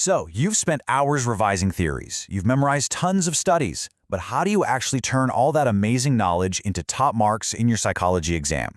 So, you've spent hours revising theories, you've memorized tons of studies, but how do you actually turn all that amazing knowledge into top marks in your psychology exam?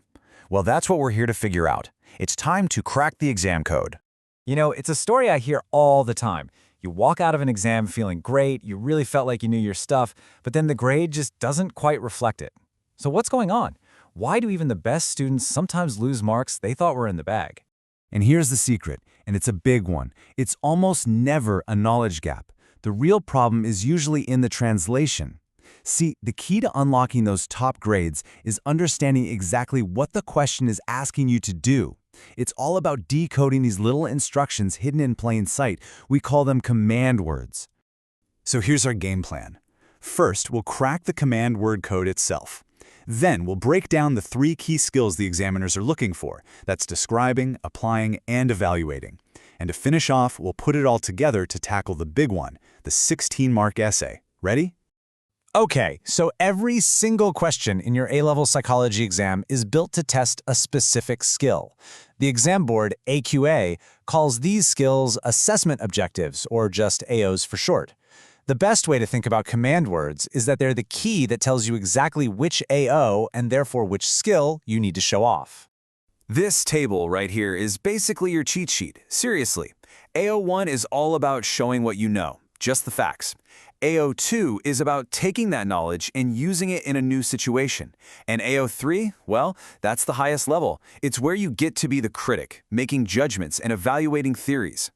Well, that's what we're here to figure out. It's time to crack the exam code. You know, it's a story I hear all the time. You walk out of an exam feeling great, you really felt like you knew your stuff, but then the grade just doesn't quite reflect it. So what's going on? Why do even the best students sometimes lose marks they thought were in the bag? And here's the secret, and it's a big one. It's almost never a knowledge gap. The real problem is usually in the translation. See, the key to unlocking those top grades is understanding exactly what the question is asking you to do. It's all about decoding these little instructions hidden in plain sight. We call them command words. So here's our game plan. First, we'll crack the command word code itself. Then we'll break down the 3 key skills the examiners are looking for. That's describing, applying, and evaluating. And to finish off, we'll put it all together to tackle the big one, the 16-mark essay. Ready? Okay, so every single question in your A-level psychology exam is built to test a specific skill. The exam board, AQA, calls these skills assessment objectives, or just AOs for short. The best way to think about command words is that they're the key that tells you exactly which AO and therefore which skill you need to show off. This table right here is basically your cheat sheet. Seriously, AO1 is all about showing what you know, just the facts. AO2 is about taking that knowledge and using it in a new situation. And AO3, well, that's the highest level. It's where you get to be the critic, making judgments and evaluating theories.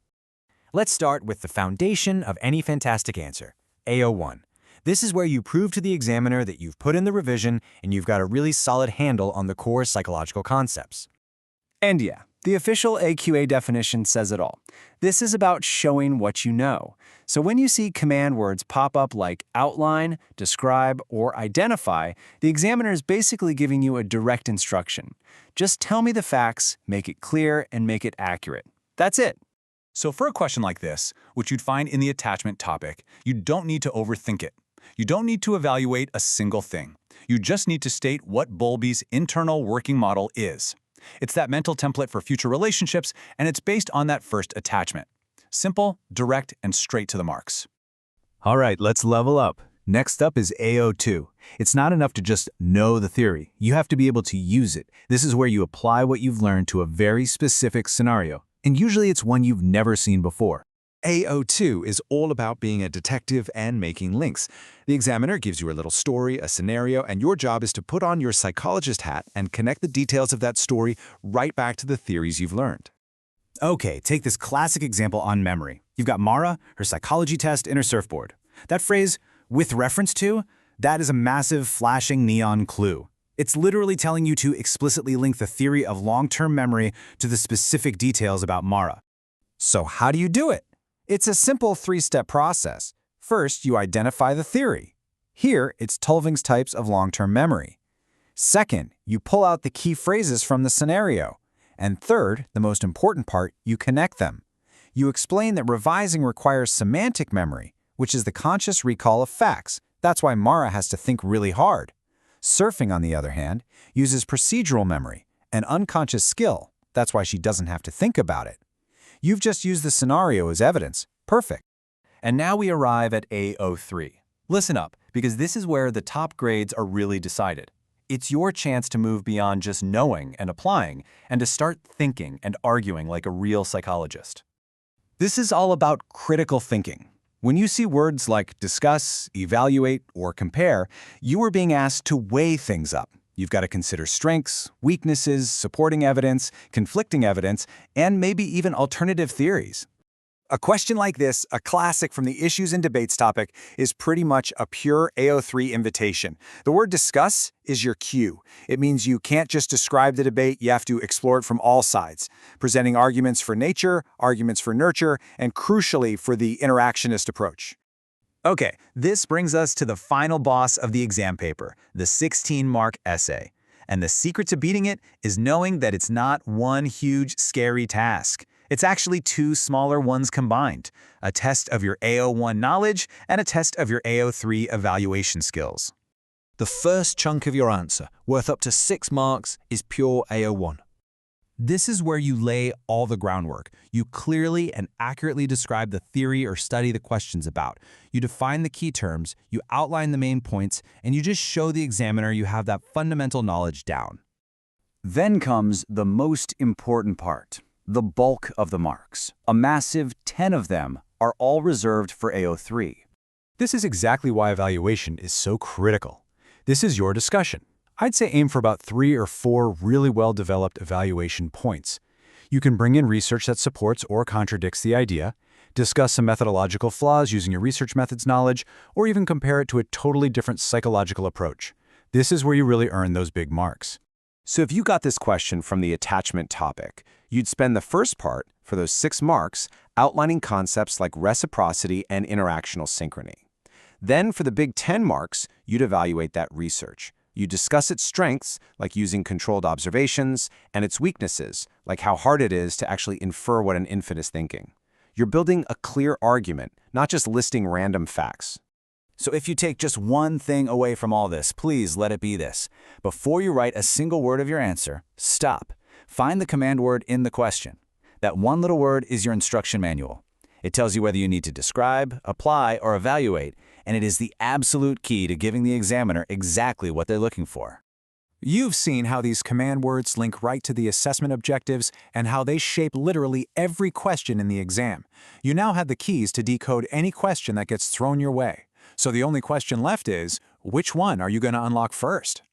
Let's start with the foundation of any fantastic answer, AO1. This is where you prove to the examiner that you've put in the revision and you've got a really solid handle on the core psychological concepts. And yeah, the official AQA definition says it all. This is about showing what you know. So when you see command words pop up like outline, describe, or identify, the examiner is basically giving you a direct instruction. Just tell me the facts, make it clear, and make it accurate. That's it. So for a question like this, which you'd find in the attachment topic, you don't need to overthink it. You don't need to evaluate a single thing. You just need to state what Bowlby's internal working model is. It's that mental template for future relationships, and it's based on that first attachment. Simple, direct, and straight to the marks. All right, let's level up. Next up is AO2. It's not enough to just know the theory. You have to be able to use it. This is where you apply what you've learned to a very specific scenario, and usually it's one you've never seen before. AO2 is all about being a detective and making links. The examiner gives you a little story, a scenario, and your job is to put on your psychologist hat and connect the details of that story right back to the theories you've learned. Okay, take this classic example on memory. You've got Mara, her psychology test, and her surfboard. That phrase, with reference to, that is a massive flashing neon clue. It's literally telling you to explicitly link the theory of long-term memory to the specific details about Mara. So how do you do it? It's a simple 3-step process. First, you identify the theory. Here, it's Tulving's types of long-term memory. Second, you pull out the key phrases from the scenario. And third, the most important part, you connect them. You explain that revising requires semantic memory, which is the conscious recall of facts. That's why Mara has to think really hard. Surfing, on the other hand, uses procedural memory, an unconscious skill. That's why she doesn't have to think about it. You've just used the scenario as evidence. Perfect. And now we arrive at AO3. Listen up, because this is where the top grades are really decided. It's your chance to move beyond just knowing and applying, and to start thinking and arguing like a real psychologist. This is all about critical thinking. When you see words like discuss, evaluate, or compare, you are being asked to weigh things up. You've got to consider strengths, weaknesses, supporting evidence, conflicting evidence, and maybe even alternative theories. A question like this, a classic from the Issues and Debates topic, is pretty much a pure AO3 invitation. The word discuss is your cue. It means you can't just describe the debate, you have to explore it from all sides, presenting arguments for nature, arguments for nurture, and crucially for the interactionist approach. Okay, this brings us to the final boss of the exam paper, the 16-mark essay. And the secret to beating it is knowing that it's not one huge, scary task. It's actually 2 smaller ones combined, a test of your AO1 knowledge and a test of your AO3 evaluation skills. The first chunk of your answer, worth up to 6 marks, is pure AO1. This is where you lay all the groundwork. You clearly and accurately describe the theory or study the question's about. You define the key terms, you outline the main points, and you just show the examiner you have that fundamental knowledge down. Then comes the most important part, the bulk of the marks. A massive 10 of them are all reserved for AO3. This is exactly why evaluation is so critical. This is your discussion. I'd say aim for about 3 or 4 really well-developed evaluation points. You can bring in research that supports or contradicts the idea, discuss some methodological flaws using your research methods knowledge, or even compare it to a totally different psychological approach. This is where you really earn those big marks. So if you got this question from the attachment topic, you'd spend the first part, for those 6 marks, outlining concepts like reciprocity and interactional synchrony. Then for the big 10 marks, you'd evaluate that research. You discuss its strengths, like using controlled observations, and its weaknesses, like how hard it is to actually infer what an infant is thinking. You're building a clear argument, not just listing random facts. So if you take just one thing away from all this, please let it be this. Before you write a single word of your answer, stop. Find the command word in the question. That one little word is your instruction manual. It tells you whether you need to describe, apply, or evaluate, and it is the absolute key to giving the examiner exactly what they're looking for. You've seen how these command words link right to the assessment objectives and how they shape literally every question in the exam. You now have the keys to decode any question that gets thrown your way. So the only question left is, which one are you going to unlock first?